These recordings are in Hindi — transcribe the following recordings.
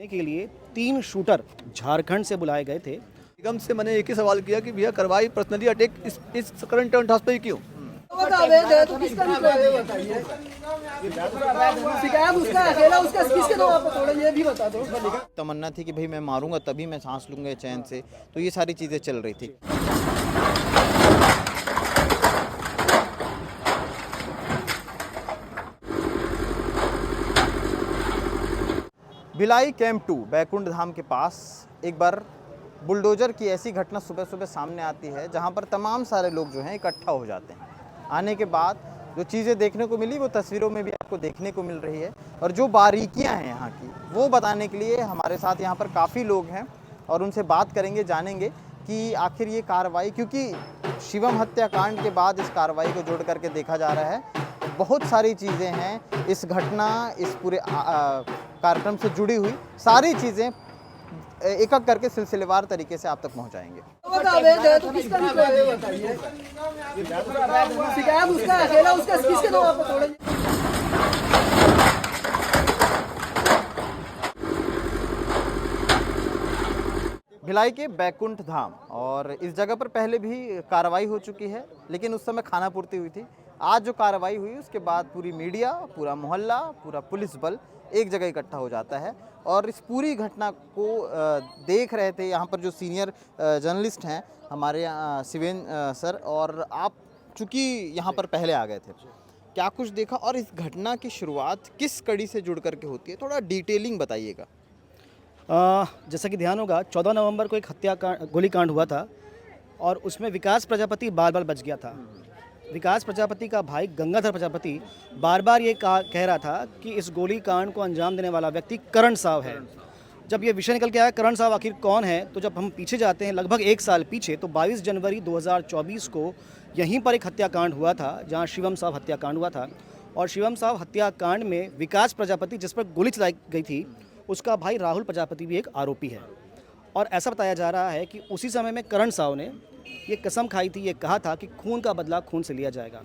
के लिए 3 शूटर झारखंड से बुलाए गए थे। निगम से मैंने एक ही सवाल किया कि भैया कार्रवाई पर्सनली अटैक इस करंट टास्क पे क्यों? शिकायत उसका अकेला उसका किसके दो आप थोड़ा ये भी बता दो। तमन्ना थी कि भाई मैं मारूंगा तभी मैं सांस लूंगा चैन से, तो ये सारी चीज़ें चल रही थी। भिलाई कैंप 2 बैकुंठ धाम के पास एक बार बुलडोजर की ऐसी घटना सुबह सुबह सामने आती है जहां पर तमाम सारे लोग जो हैं इकट्ठा हो जाते हैं। आने के बाद जो चीज़ें देखने को मिली वो तस्वीरों में भी आपको देखने को मिल रही है, और जो बारीकियां हैं यहाँ की वो बताने के लिए हमारे साथ यहाँ पर काफ़ी लोग हैं और उनसे बात करेंगे, जानेंगे कि आखिर ये कार्रवाई, क्योंकि शिवम हत्याकांड के बाद इस कार्रवाई को जोड़ करके देखा जा रहा है, बहुत सारी चीज़ें हैं इस घटना, इस पूरे कार्यक्रम से जुड़ी हुई सारी चीज़ें एक एक करके सिलसिलेवार तरीके से आप तक पहुंचाएंगे। शिकायत उसका अकेला उसका किसके दो आप थोड़ा। भिलाई के बैकुंठ धाम, और इस जगह पर पहले भी कार्रवाई हो चुकी है, लेकिन उस समय खाना पूर्ति हुई थी। आज जो कार्रवाई हुई उसके बाद पूरी मीडिया, पूरा मोहल्ला, पूरा पुलिस बल एक जगह इकट्ठा हो जाता है और इस पूरी घटना को देख रहे थे यहाँ पर जो सीनियर जर्नलिस्ट हैं हमारे शिवेन सर, और आप चूँकि यहाँ पर पहले आ गए थे, क्या कुछ देखा और इस घटना की शुरुआत किस कड़ी से जुड़ करके होती है, थोड़ा डिटेलिंग बताइएगा। जैसा कि ध्यान होगा 14 नवंबर को एक गोलीकांड हुआ था और उसमें विकास प्रजापति बार बार बच गया था। विकास प्रजापति का भाई गंगाधर प्रजापति बार बार ये कह रहा था कि इस गोलीकांड को अंजाम देने वाला व्यक्ति करण साव है। जब ये विषय निकल के आया करण साव आखिर कौन है, तो जब हम पीछे जाते हैं लगभग 1 साल पीछे, तो 22 जनवरी 2024 को यहीं पर एक हत्याकांड हुआ था जहाँ शिवम साव हत्याकांड हुआ था। और शिवम साव हत्याकांड में विकास प्रजापति जिस पर गोली चलाई गई थी उसका भाई राहुल प्रजापति भी एक आरोपी है। और ऐसा बताया जा रहा है कि उसी समय में करण साव ने ये कसम खाई थी, ये कहा था कि खून का बदला खून से लिया जाएगा।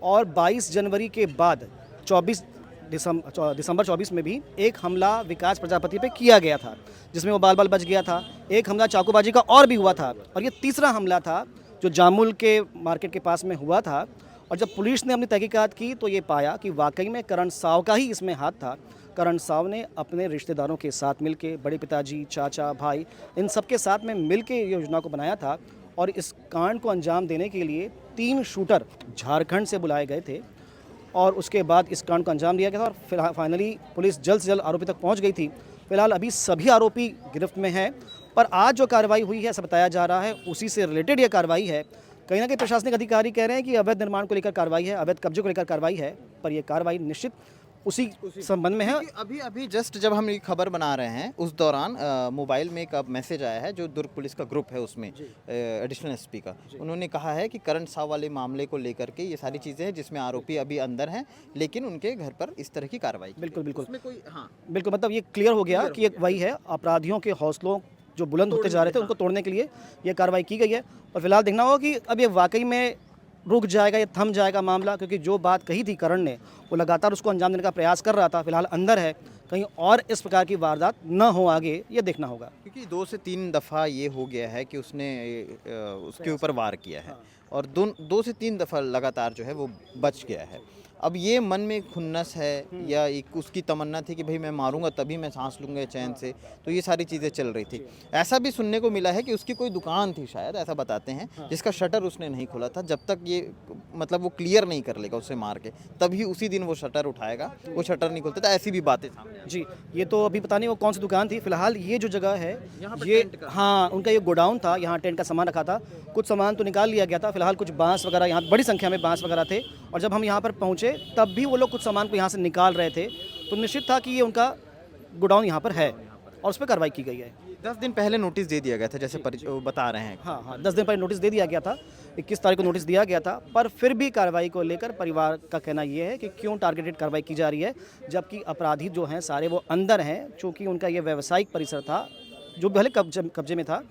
और 22 जनवरी के बाद 24 दिसंबर 24 में भी एक हमला विकास प्रजापति पे किया गया था जिसमें वो बाल बाल बच गया था। एक हमला चाकूबाजी का और भी हुआ था, और ये तीसरा हमला था जो जामुल के मार्केट के पास में हुआ था। और जब पुलिस ने अपनी तहकीकात की तो ये पाया कि वाकई में करण साव का ही इसमें हाथ था। करण साव ने अपने रिश्तेदारों के साथ मिलके, बड़े पिताजी, चाचा, भाई, इन सब के साथ में मिलके योजना को बनाया था। और इस कांड को अंजाम देने के लिए 3 शूटर झारखंड से बुलाए गए थे और उसके बाद इस कांड को अंजाम दिया गया था। और फिलहाल फाइनली पुलिस जल्द से जल्द आरोपी तक पहुंच गई थी। फिलहाल अभी सभी आरोपी गिरफ्त में हैं, पर आज जो कार्रवाई हुई है ऐसा बताया जा रहा है उसी से रिलेटेड ये कार्रवाई है। कहीं ना कहीं प्रशासनिक अधिकारी कह रहे हैं कि अवैध निर्माण को लेकर कार्रवाई है, अवैध कब्जे को लेकर कार्रवाई है, पर यह कार्रवाई निश्चित उसी संबंध में है। अभी जस्ट जब हम ये खबर बना रहे हैं उस दौरान मोबाइल में एक मैसेज आया है जो दुर्ग पुलिस का ग्रुप है उसमें एडिशनल एसपी का, उन्होंने कहा है कि करण साव वाले मामले को लेकर के ये सारी चीज़ें हैं जिसमें आरोपी अभी अंदर हैं, लेकिन उनके घर पर इस तरह की कार्रवाई। बिल्कुल बिल्कुल उसमें कोई, हाँ बिल्कुल, मतलब ये क्लियर हो गया कि वही है, अपराधियों के हौसलों जो बुलंद होते जा रहे थे उनको तोड़ने के लिए ये कार्रवाई की गई है। और फिलहाल देखना होगा कि अब ये वाकई में रुक जाएगा या थम जाएगा मामला, क्योंकि जो बात कही थी करण ने वो लगातार उसको अंजाम देने का प्रयास कर रहा था। फिलहाल अंदर है, कहीं और इस प्रकार की वारदात न हो आगे, ये देखना होगा। क्योंकि 2 से 3 दफ़ा ये हो गया है कि उसने उसके ऊपर वार किया है और 2 से 3 दफ़ा लगातार जो है वो बच गया है। अब ये मन में खुन्नस है या एक उसकी तमन्ना थी कि भाई मैं मारूंगा तभी मैं सांस लूंगा चैन से, तो ये सारी चीज़ें चल रही थी। ऐसा भी सुनने को मिला है कि उसकी कोई दुकान थी शायद, ऐसा बताते हैं, जिसका शटर उसने नहीं खोला था। जब तक ये मतलब वो क्लियर नहीं कर लेगा उसे मार के, तभी उसी दिन वो शटर उठाएगा। वो शटर नहीं खोलता था, ऐसी भी बातें सामने। जी, ये तो अभी पता नहीं वो कौन सी दुकान थी। फिलहाल ये जो जगह है ये, हाँ, उनका ये गोडाउन था, यहाँ टेंट का सामान रखा था। कुछ सामान तो निकाल लिया गया था। फिलहाल कुछ बांस वगैरह, यहाँ बड़ी संख्या में बांस वगैरह थे, और जब हम यहाँ पर पहुँचे तब भी वो लोग कुछ सामान को यहाँ से निकाल रहे थे, तो निश्चित था कि ये उनका गोडाउन यहाँ पर है और उस पर कार्रवाई की गई है। 10 दिन पहले नोटिस दे दिया गया था जैसे बता रहे हैं। हाँ, 10 दिन पहले नोटिस दे दिया गया था, 21 तारीख को नोटिस दिया गया था, पर फिर भी कार्रवाई को लेकर परिवार का कहना ये है कि क्यों टारगेटेड कार्रवाई की जा रही है, जबकि अपराधी जो हैं सारे वो अंदर हैं। चूँकि उनका ये व्यावसायिक परिसर था जो भले कब्जे में था,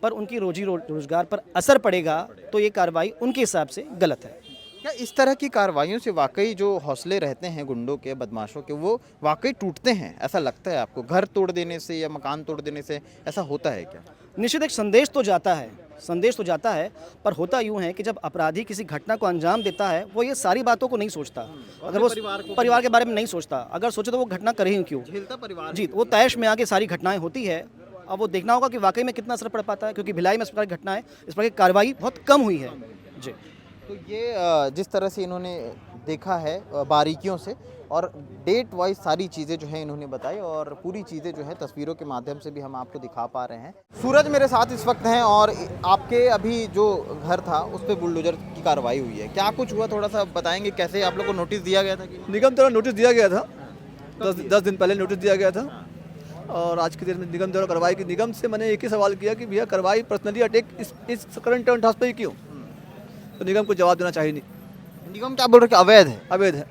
पर उनकी रोजी रोजगार पर असर पड़ेगा, तो ये कार्रवाई उनके हिसाब से गलत है। क्या इस तरह की कार्रवाइयों से वाकई जो हौसले रहते हैं गुंडों के, बदमाशों के, वो वाकई टूटते हैं? ऐसा लगता है आपको? घर तोड़ देने से या मकान तोड़ देने से ऐसा होता है क्या? निश्चित एक संदेश तो जाता है, संदेश तो जाता है, पर होता यूं है कि जब अपराधी किसी घटना को अंजाम देता है वो ये सारी बातों को नहीं सोचता। अगर वो परिवार के बारे में नहीं सोचता, अगर सोचे तो वो घटना करे ही क्यों। झेलता परिवार जी, वो तैश में आके सारी घटनाएं होती है। अब वो देखना होगा कि वाकई में कितना असर पड़ पाता है, क्योंकि भिलाई में इस प्रकार की घटनाएं, इस प्रकार की कार्रवाई बहुत कम हुई है। जी, तो ये जिस तरह से इन्होंने देखा है बारीकियों से, और डेट वाइज सारी चीज़ें जो हैं इन्होंने बताई, और पूरी चीज़ें जो है तस्वीरों के माध्यम से भी हम आपको दिखा पा रहे हैं। सूरज मेरे साथ इस वक्त हैं, और आपके अभी जो घर था उस पर बुलडोजर की कार्रवाई हुई है, क्या कुछ हुआ थोड़ा सा बताएंगे? कैसे आप लोग को नोटिस दिया गया था कि निगम द्वारा नोटिस दिया गया था, 10 दिन पहले नोटिस दिया गया था, और आज के दिन में निगम द्वारा कार्रवाई की। निगम से मैंने एक ही सवाल किया कि भैया कार्रवाई पर्सनली अटैक इस करंट टेंट हाउस पे क्यों? तो निगम को जवाब देना चाहिए नहीं। निगम क्या बोल रहे कि अवैध है? अवैध है।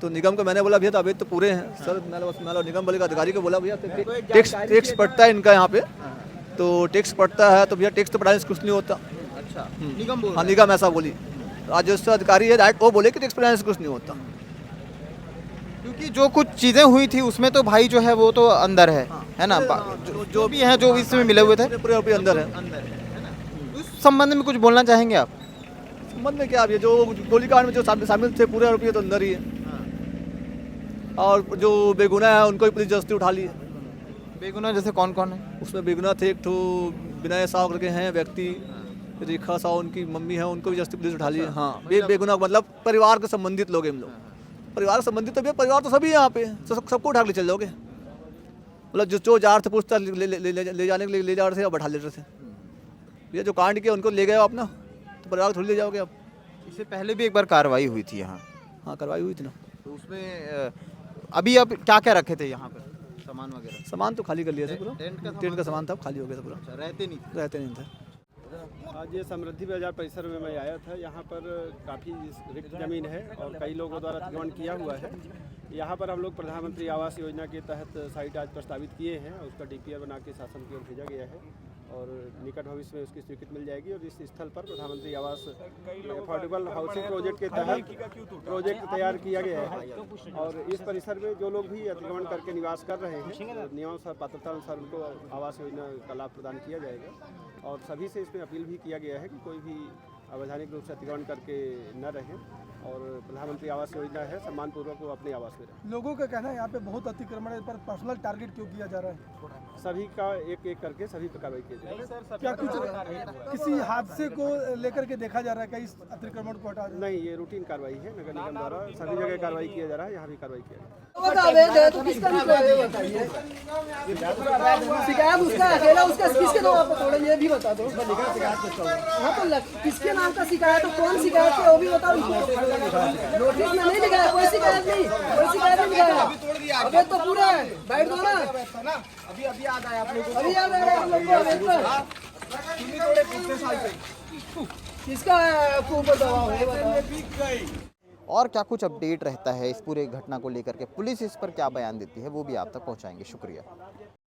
तो निगम को मैंने बोला भैया तो अवैध तो पूरे हैं सर। मैंने निगम वाले अधिकारी को बोला भैया टैक्स पड़ता है इनका यहाँ पे, तो टैक्स पड़ता है तो भैया टैक्स तो बढ़ाने से कुछ नहीं होता। अच्छा, निगम बोल हाँ, निगम ऐसा बोली। राजस्व अधिकारी है डायरेक्ट, वो बोले कि टैक्स बढ़ाने से कुछ नहीं होता। क्योंकि जो कुछ चीज़ें हुई थी उसमें तो भाई जो है वो तो अंदर है ना? जो भी हैं, जो इसमें मिले हुए थे पूरे रुपये अंदर है। उस संबंध में कुछ बोलना चाहेंगे आप? संबंध में क्या, अब ये जो गोलीकांड में जो शामिल थे पूरे आरोपी तो अंदर ही है, और जो बेगुनाह है उनको भी पुलिस जबरदस्ती उठा ली है। बेगुनाह जैसे कौन कौन है? उसमें बेगुनाह थे एक तो विनय साहु करके हैं व्यक्ति, रेखा साहु उनकी मम्मी है, उनको भी जबरदस्ती पुलिस उठा ली है। हाँ, बेगुनाह मतलब परिवार के संबंधित लोग हैं हम लोग। परिवार से संबंधित तो भैया परिवार तो सभी यहाँ पे, सबको उठा के ले चल जाओगे। मतलब जो जा रहे थे पूछता ले जाने के लिए ले जा रहे थे और बैठा ले रहे थे। भैया जो कांड किया उनको ले गए अपना, तो परिवार थोड़ी ले जाओगे आप। इससे पहले भी एक बार कार्रवाई हुई थी यहाँ। हाँ, कार्रवाई हुई थी ना। तो उसमें अभी आप क्या क्या रखे थे यहाँ पर? सामान वगैरह? सामान तो खाली कर लिया था पूरा, टेंट का सामान था खाली हो गया था पूरा, रहते नहीं थे। आज ये समृद्धि बाजार परिसर में मैं आया था। यहाँ पर काफ़ी रिक्त ज़मीन है और कई लोगों द्वारा अतिक्रमण किया हुआ है। यहाँ पर हम लोग प्रधानमंत्री आवास योजना के तहत साइट आज प्रस्तावित किए हैं, उसका डीपीआर बना के शासन की ओर भेजा गया है, और निकट भविष्य में उसकी स्वीकृति मिल जाएगी। और इस स्थल पर प्रधानमंत्री आवास अफोर्डेबल हाउसिंग प्रोजेक्ट के तहत प्रोजेक्ट तैयार किया गया है, और इस परिसर में जो लोग भी अतिक्रमण करके निवास कर रहे हैं नियमानुसार पात्रता अनुसार उनको आवास योजना का लाभ प्रदान किया जाएगा। और सभी से इसमें अपील भी किया गया है कि कोई भी अवैधानिक रूप से अतिक्रमण करके न रहें, और प्रधानमंत्री आवास योजना है, सम्मानपूर्वक वो अपने आवास में रहें। लोगों का कहना है यहाँ पे बहुत अतिक्रमण है, पर पर्सनल टारगेट क्यों किया जा रहा है? सभी का एक एक करके सभी पर कार्रवाई की जाएगी। क्या कुछ किसी हादसे को लेकर के देखा जा रहा है? क्या इस अतिक्रमण को हटा नहीं, ये रूटीन कार्रवाई है, नगर निगम द्वारा सभी जगह कार्रवाई किया जा रहा है, यहाँ भी कार्रवाई किया जाएगा। शिकायत उसका अकेला, उसका किसके नाम आप थोड़ा ये भी बता दो। हाँ, तो किसके नाम का शिकायत है, कौन शिकायत है वो भी बताओ। नोटिस में नहीं लिखा है, कोई शिकायत नहीं, कोई शिकायत नहीं लिखा है। अबे तो पूरा है, बैठ दो ना। अभी याद आया आप लोगों को, अभी याद आ रहा है आप लोगों को। किसका ऊपर दबाव है बताओ। और क्या कुछ अपडेट रहता है इस पूरे घटना को लेकर के, पुलिस इस पर क्या बयान देती है, वो भी आप तक पहुंचाएंगे। शुक्रिया।